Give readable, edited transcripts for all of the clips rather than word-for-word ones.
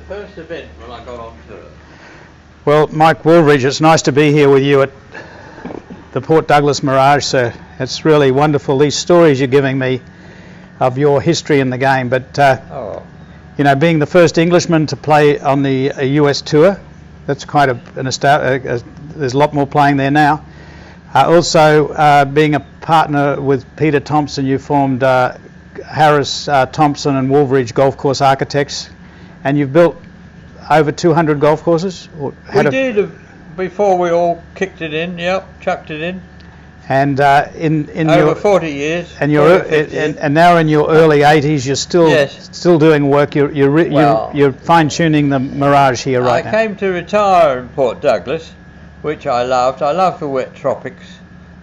first event when I got on tour? Well, Mike Wolveridge, it's nice to be here with you at the Port Douglas Mirage, sir. It's really wonderful, these stories you're giving me of your history in the game. But, you know, being the first Englishman to play on the US tour, that's quite there's a lot more playing there now. Also, being a partner with Peter Thomson, you formed Harris, Thomson and Wolveridge Golf Course Architects, and you've built over 200 golf courses? We did before we all kicked it in, chucked it in. And in over your 40 years. And and now in your early 80s, you're still doing work. You're fine-tuning the Mirage here right now. I came to retire in Port Douglas, which I loved. I love the wet tropics,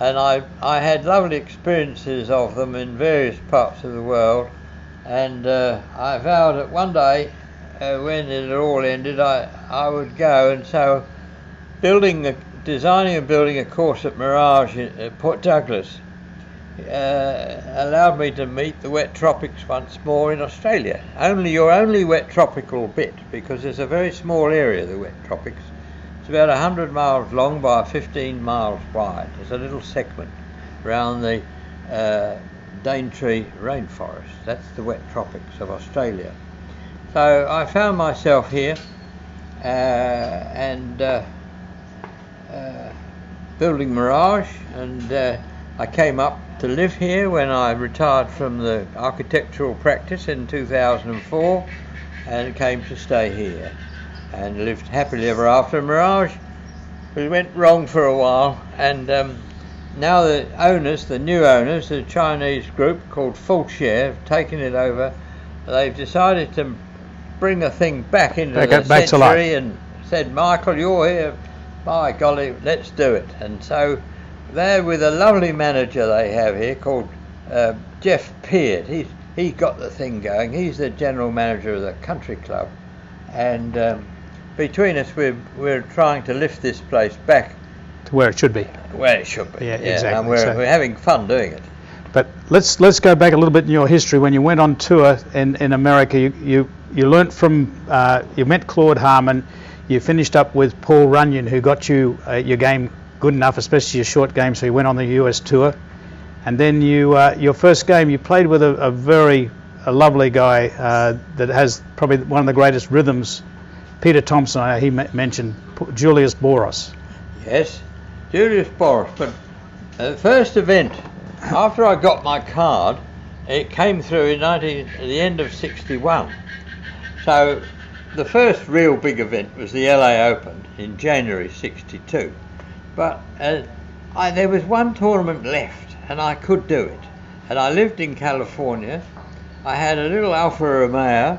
and I had lovely experiences of them in various parts of the world. And I vowed that one day, when it all ended, I would go. And so, designing and building a course at Mirage at Port Douglas allowed me to meet the wet tropics once more in Australia. Your only wet tropical bit, because it's a very small area, the wet tropics. It's about 100 miles long by 15 miles wide. There's a little segment around the Daintree rainforest. That's the wet tropics of Australia. So I found myself here and building Mirage, and I came up to live here when I retired from the architectural practice in 2004, and came to stay here and lived happily ever after. Mirage, we went wrong for a while, and now the new owners, the Chinese group called Fullshare, have taken it over. They've decided to bring a thing back into the century and said, Michael, you're here, by golly, let's do it. And so they're with a lovely manager they have here called Jeff Peard. He's got the thing going. He's the general manager of the country club, and between us we're trying to lift this place back to where it should be. Where it should be. Yeah, exactly. And we're having fun doing it. But let's go back a little bit in your history. When you went on tour in America, you learnt from you met Claude Harmon. You finished up with Paul Runyon, who got you your game good enough, especially your short game. So you went on the US tour, and then your first game you played with a lovely guy that has probably one of the greatest rhythms, Peter Thomson. He mentioned Julius Boros. Yes, Julius Boros. But the first event, after I got my card, it came through in at the end of '61. So the first real big event was the LA Open in January '62. But there was one tournament left, and I could do it. And I lived in California. I had a little Alfa Romeo,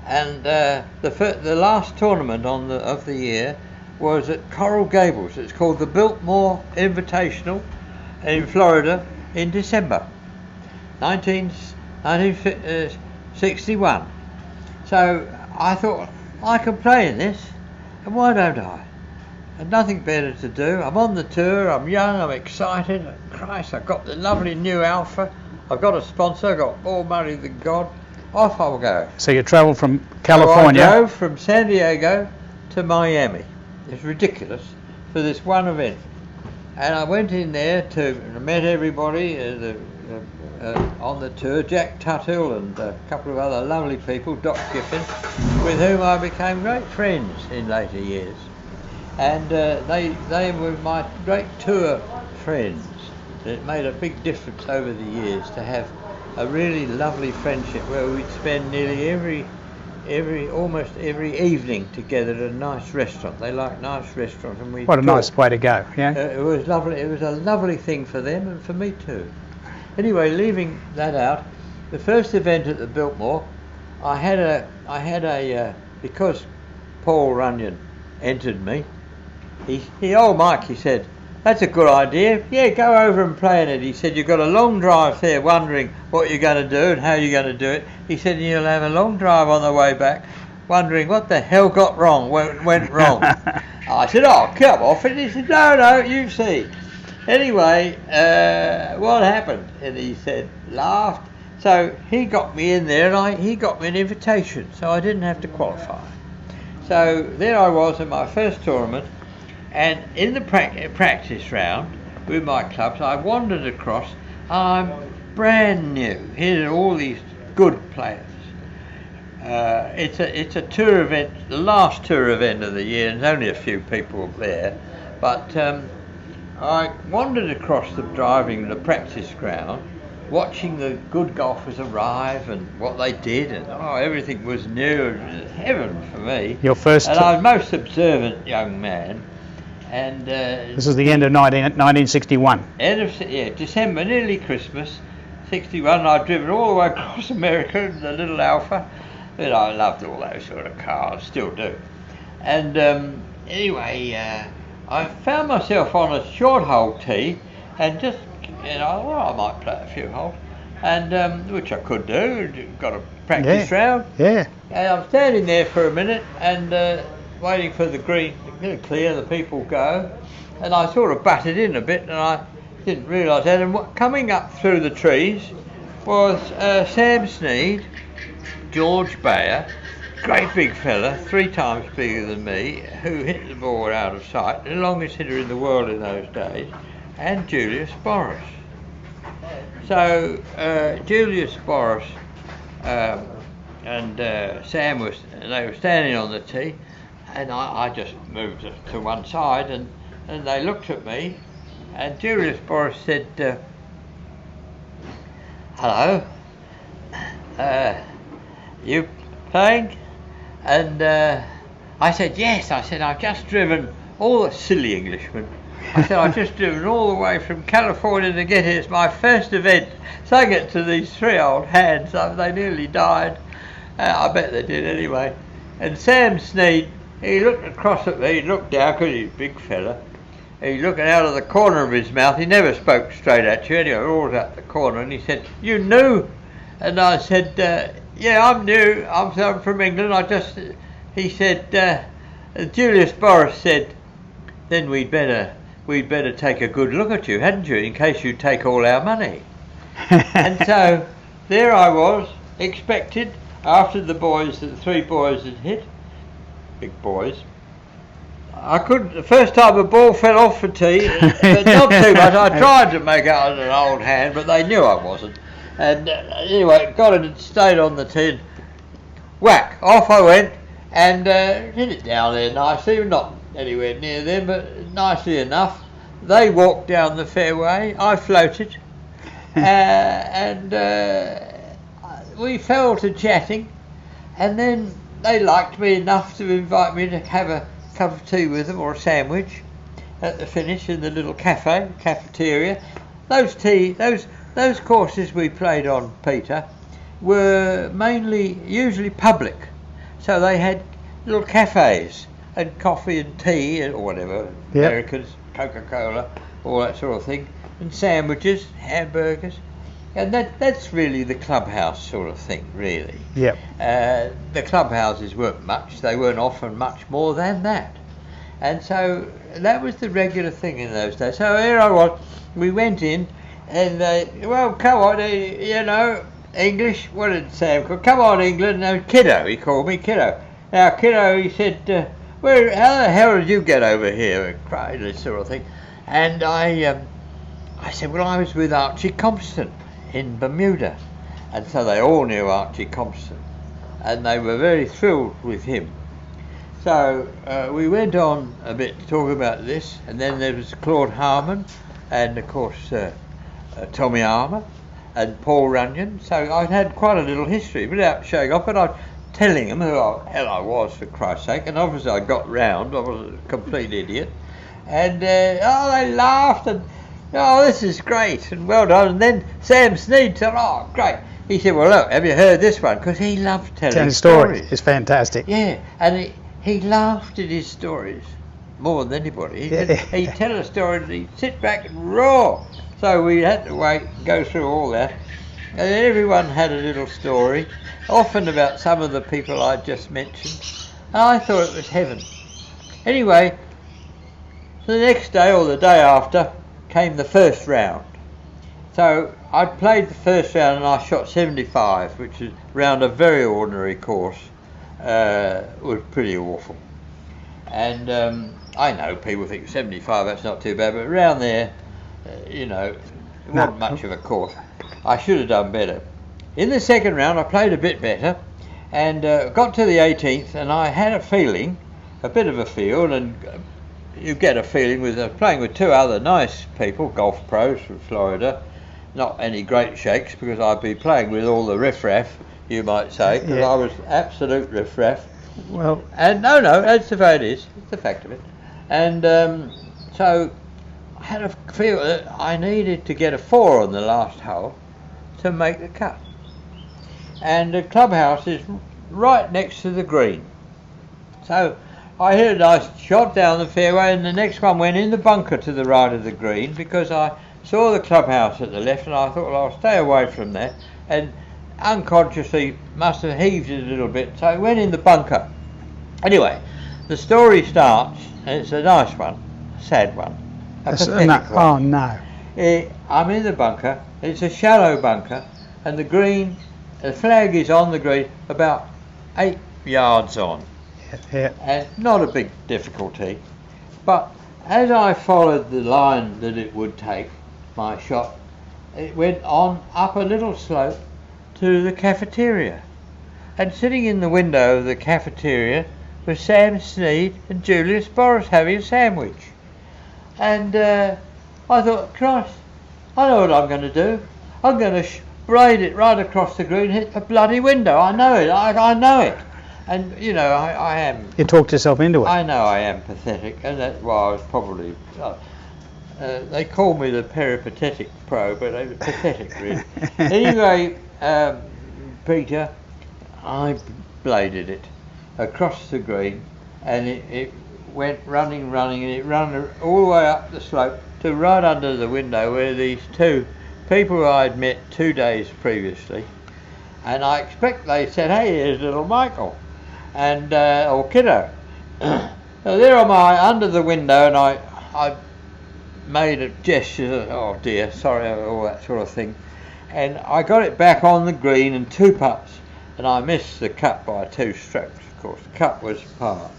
and the last tournament of the year was at Coral Gables. It's called the Biltmore Invitational in Florida in December 1961. So I thought, I can play in this, and why don't I? And nothing better to do. I'm on the tour, I'm young, I'm excited. Christ, I've got the lovely new Alfa. I've got a sponsor, I've got more money than God. Off I'll go. So you travelled from California? So I drove from San Diego to Miami. It's ridiculous, for this one event. And I went in there and met everybody on the tour, Jack Tuthill and a couple of other lovely people, Doc Giffen, with whom I became great friends in later years. And they were my great tour friends. It made a big difference over the years to have a really lovely friendship where we'd spend nearly almost every evening together at a nice restaurant. They like nice restaurants, and we. What a nice way to go! Yeah. It was lovely. It was a lovely thing for them and for me too. Anyway, leaving that out, the first event at the Biltmore, I had a because Paul Runyon entered me. Mike, he said, that's a good idea. Yeah, go over and play in it. He said, you've got a long drive there wondering what you're going to do and how you're going to do it. He said, you'll have a long drive on the way back wondering what the hell went wrong. I said, oh, come off it. He said, no, you see. Anyway, what happened? And he said, laughed. So he got me in there, and he got me an invitation, so I didn't have to qualify. So there I was in my first tournament, and in the practice round with my clubs, I wandered across. I'm brand new. Here are all these good players. It's a tour event, the last tour event of the year, and there's only a few people there. But I wandered across driving the practice ground, watching the good golfers arrive and what they did, and everything was new. It was heaven for me. Your first. And I was a most observant young man. And this is the end of 1961. December, nearly Christmas, 61. I'd driven all the way across America in the little Alpha. But I loved all those sort of cars, still do. And anyway, I found myself on a short hole tee, and just, I might play a few holes, and which I could do. Got a practice round. Yeah. And I'm standing there for a minute and waiting for the green to clear, the people go, and I sort of butted in a bit, and I didn't realise that. And coming up through the trees was Sam Sneed, George Bayer, great big fella, 3 times bigger than me, who hit the ball out of sight, the longest hitter in the world in those days, and Julius Boris. So Julius Boris and Sam they were standing on the tee, and I just moved to one side, and they looked at me, and Julius Boris said, "Hello, you playing?" And I said, "Yes." I said, "I've just driven all the silly Englishman." I said, "I've just driven all the way from California to get here. It's my first event." So I get to these 3 old hands. They nearly died. I bet they did anyway. And Sam Sneed, he looked across at me, he looked down, because he's a big fella. He looking out of the corner of his mouth. He never spoke straight at you anyway, always at the corner. And he said, "You new?" And I said, "Yeah, I'm new. I'm from England. He said, Julius Boris said, "Then we'd better take a good look at you, hadn't you, in case you take all our money." And so there I was, expected, after the 3 boys had hit, big boys. The first time a ball fell off the tee, but not too much. I tried to make out as an old hand, but they knew I wasn't. And anyway, got it and stayed on the tee. Whack, off I went, and hit it down there nicely, not anywhere near them, but nicely enough. They walked down the fairway, I floated, and we fell to chatting, and then they liked me enough to invite me to have a cup of tea with them, or a sandwich, at the finish in the little cafeteria. Those courses we played on, Peter, were usually public, so they had little cafes and coffee and tea or whatever, Americans, Coca-Cola, all that sort of thing, and sandwiches, hamburgers, and that's really the clubhouse sort of thing, really. Yep. The clubhouses weren't much; they weren't often much more than that, and so that was the regular thing in those days. So here I was. We went in, and well, come on, English. What did Sam call? Come on, England. No, Kiddo. He called me Kiddo. Now, Kiddo, he said, how the hell did you get over here? And cried this sort of thing. And I said, well, I was with Archie Compston in Bermuda. And so they all knew Archie Compston. And they were very thrilled with him. So we went on a bit talking about this. And then there was Claude Harmon. And, of course, Tommy Armour. And Paul Runyon. So I'd had quite a little history without showing off. But I telling them who hell I was, for Christ's sake, and obviously I got round. I was a complete idiot, and they laughed, and this is great and well done. And then Sam Sneed said, "Oh, great." He said, "Well, look, have you heard this one?" Because he loved telling stories. It's fantastic. Yeah, and he laughed at his stories more than anybody. He'd tell a story and he'd sit back and roar. So we had to go through all that, and then everyone had a little story, often about some of the people I just mentioned, and I thought it was heaven. Anyway, the next day or the day after came the first round. So I'd played the first round and I shot 75, which is round a very ordinary course, was pretty awful. And I know people think 75, that's not too bad, but around there, it wasn't much of a course. I should have done better. In the second round, I played a bit better and got to the 18th, and I had a bit of a feel, and you get a feeling with playing with two other nice people, golf pros from Florida. Not any great shakes, because I'd be playing with all the riffraff, you might say, because I was absolute riffraff. Well, and no, that's the way it is. It's the fact of it. And so I had a feel that I needed to get a 4 on the last hole to make the cut. And the clubhouse is right next to the green. So I hit a nice shot down the fairway, and the next one went in the bunker to the right of the green, because I saw the clubhouse at the left, and I thought, well, I'll stay away from that. And unconsciously must have heaved it a little bit, so it went in the bunker. Anyway, the story starts, and it's a nice one, a sad one, a pathetic one. Oh no! I'm in the bunker. It's a shallow bunker, and the flag is on the green, about 8 yards on, and not a big difficulty. But as I followed the line that it would take, my shot, it went on up a little slope to the cafeteria, and sitting in the window of the cafeteria was Sam Sneed and Julius Boris having a sandwich. And I thought, Christ, I know what I'm going to do. I'm going to braid it right across the green, hit the bloody window. I know it. I know it. And I am. You talked yourself into it. I know I am pathetic, and that's why I was probably. They call me the peripatetic pro, but it was pathetic, really. Anyway, Peter, I bladed it across the green, and it went running, and it ran all the way up the slope to right under the window where these two people I'd met 2 days previously, and I expect they said, hey, here's little Michael, and or kiddo. So there am I under the window, and I made a gesture, oh dear, sorry, all that sort of thing, and I got it back on the green in 2 putts, and I missed the cut by 2 strokes, of course. The cut was par.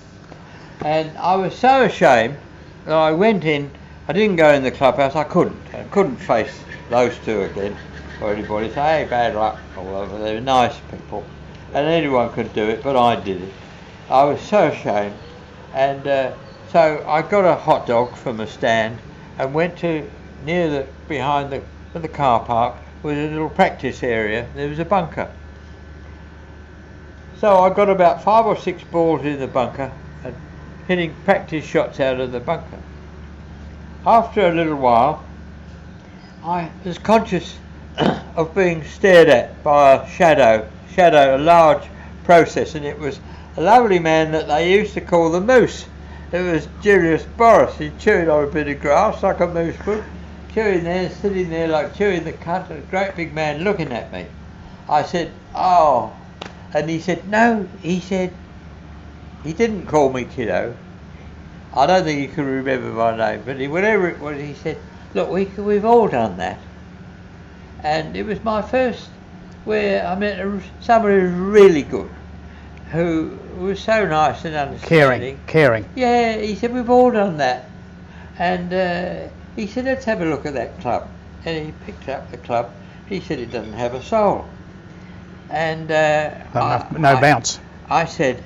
And I was so ashamed that I went in. I didn't go in the clubhouse. I couldn't face those two again, or anybody say, hey, bad luck, or whatever. They were nice people, and anyone could do it, but I did it. I was so ashamed, and so I got a hot dog from a stand and went to behind the car park was a little practice area. There was a bunker. So I got about 5 or 6 balls in the bunker and hitting practice shots out of the bunker. After a little while, I was conscious of being stared at by a shadow, a large process, and it was a lovely man that they used to call the Moose. It was Julius Boris. He chewed on a bit of grass like a moose would, chewing there, sitting there like chewing the cud, a great big man looking at me. I said, oh, and he said, no, he said, he didn't call me kiddo. I don't think he could remember my name, but whatever it was, he said, look, we've all done that. And it was my first where I met somebody who was really good, who was so nice and understanding. Caring. Yeah, he said, we've all done that. And he said, let's have a look at that club. And he picked up the club. He said, it doesn't have a soul. And no bounce. I said,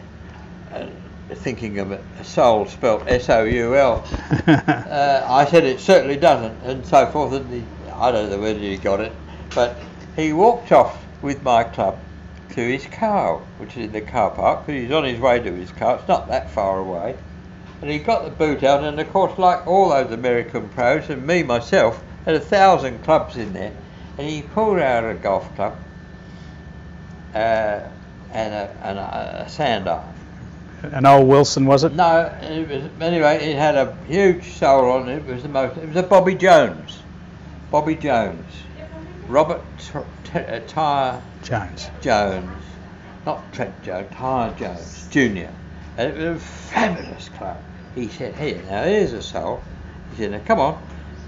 thinking of it, a soul spelt S-O-U-L. I said, it certainly doesn't, and so forth. And I don't know whether he got it, but he walked off with my club to his car, which is in the car park, because he's on his way to his car. It's not that far away. And he got the boot out, and of course, like all those American pros, and me myself, had 1,000 clubs in there, and he pulled out a golf club and a sand iron. An old Wilson, was it? No, it was, anyway, it had a huge sole on it. It was a Bobby Jones. Robert Tyre Jones. Not Trent Jones, Tyre Jones Jr. And it was a fabulous club. He said, here, now here's a sole. He said, now come on,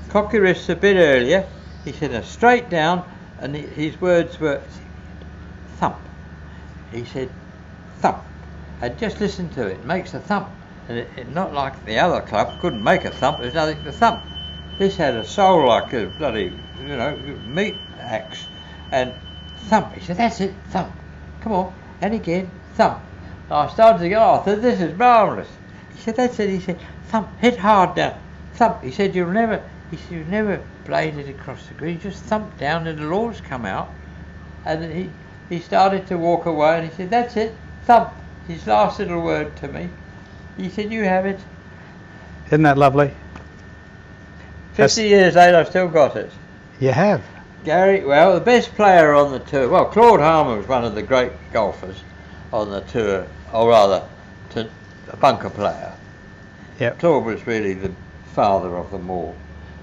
cock your wrists a bit earlier. He said, now straight down, and his words were thump. He said, thump. and just listen to it. It makes a thump, and it not like the other club couldn't make a thump. There's nothing to thump. This had a soul like a bloody, meat axe, and thump. He said, "That's it, thump. Come on, and again, thump." And I started to go, "Oh, this is marvellous." He said, "That's it." He said, "Thump, hit hard down, thump." He said, "You've never played it across the green. Just thump down, and it'll always come out." And he started to walk away, and he said, "That's it, thump." His last little word to me. He said, "You have it." Isn't that lovely? 50 years later, I've still got it. You have. Gary, well, the best player on the tour, well, Claude Harmer was one of the great golfers on the tour, or rather, a bunker player. Yep. Claude was really the father of them all.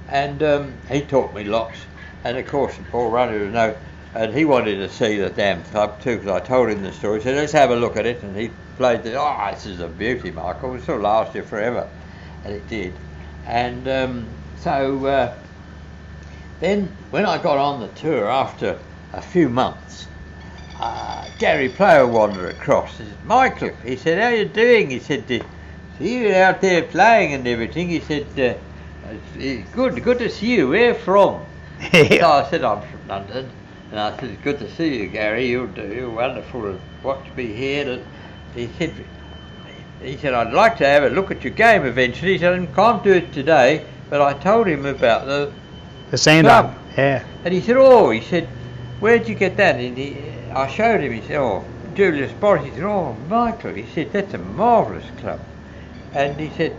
And he taught me lots. And of course, Paul Runner was and he wanted to see the damn club too, because I told him the story. He said, "Let's have a look at it." And he played this is a beauty, Michael. It will last you forever. And it did. And so then when I got on the tour after a few months, Gary Player wandered across. He said, "Michael," he said, "how you doing?" He said, "See you out there playing and everything." He said, "It's good to see you. Where from?" So I said, "I'm from London." And I said, "It's good to see you, Gary. You're wonderful to watch me here." And he said, "I'd like to have a look at your game eventually." He said, "I can't do it today." But I told him about the sand club. arm. Yeah. And he said, "Oh," he said, "where'd you get that?" And I showed him. He said, "Oh, Julius Boris." He said, "Oh, Michael," he said, "that's a marvellous club." And he said,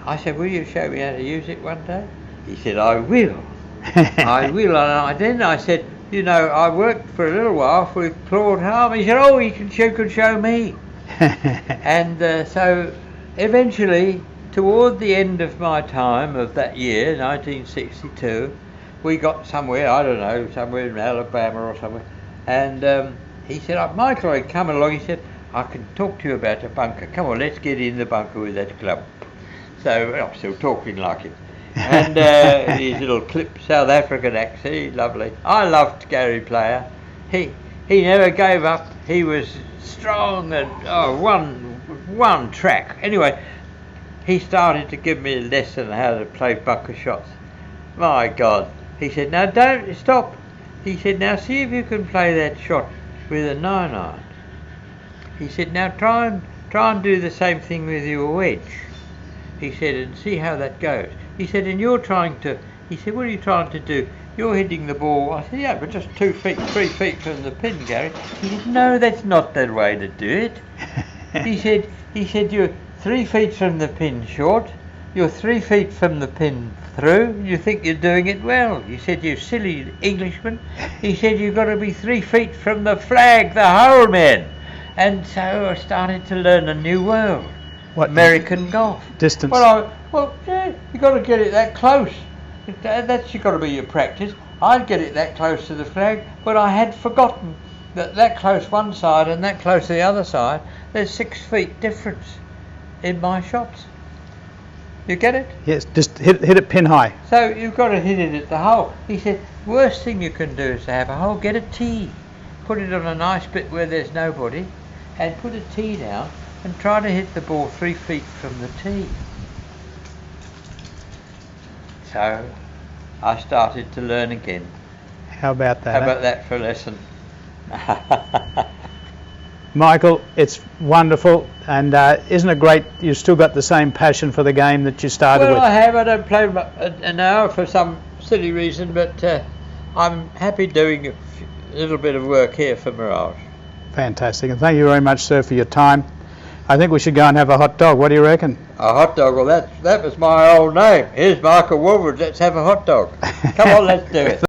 I said, "Will you show me how to use it one day?" He said, "I will." I will. And then I said, "I worked for a little while with Claude Harmer." He said, "Oh, you could show me." And so eventually, toward the end of my time of that year, 1962, we got somewhere, I don't know, somewhere in Alabama or somewhere. And he said, "Michael, I'd come along." He said, "I can talk to you about a bunker. Come on, let's get in the bunker with that club." So I'm still talking like him. And his little clip South African accent, lovely. I loved Gary Player. He never gave up. He was strong and one track. Anyway, he started to give me a lesson how to play bunker shots. My God. He said, "Now don't stop." He said, "Now see if you can play that shot with a 9-iron. He said, "Now try and do the same thing with your wedge." He said, "And see how that goes." He said, "And you're trying to," he said, "what are you trying to do? You're hitting the ball." I said, "Yeah, but just 3 feet from the pin, Gary." He said, "No, that's not the way to do it." He said, "You're 3 feet from the pin short. You're 3 feet from the pin through. You think you're doing it well." He said, "You silly Englishman." He said, "You've got to be 3 feet from the flag, the hole, man." And so I started to learn a new world. What American golf. Distance. Yeah, you got to get it that close. That's got to be your practice. I'd get it that close to the flag, but I had forgotten that close one side and that close to the other side. There's 6 feet difference in my shots. You get it? Yes, just hit it pin high. So you've got to hit it at the hole. He said, worst thing you can do is to have a hole. Get a tee. Put it on a nice bit where there's nobody, and put a tee down and try to hit the ball 3 feet from the tee. So I started to learn again. How about that? How about that for a lesson? Michael, it's wonderful, and isn't it great you've still got the same passion for the game that you started with? Well, I have. I don't play an hour for some silly reason, but I'm happy doing a little bit of work here for Mirage. Fantastic, and thank you very much, sir, for your time. I think we should go and have a hot dog. What do you reckon? A hot dog? Well, that was my old name. Here's Michael Wolveridge. Let's have a hot dog. Come on, let's do it.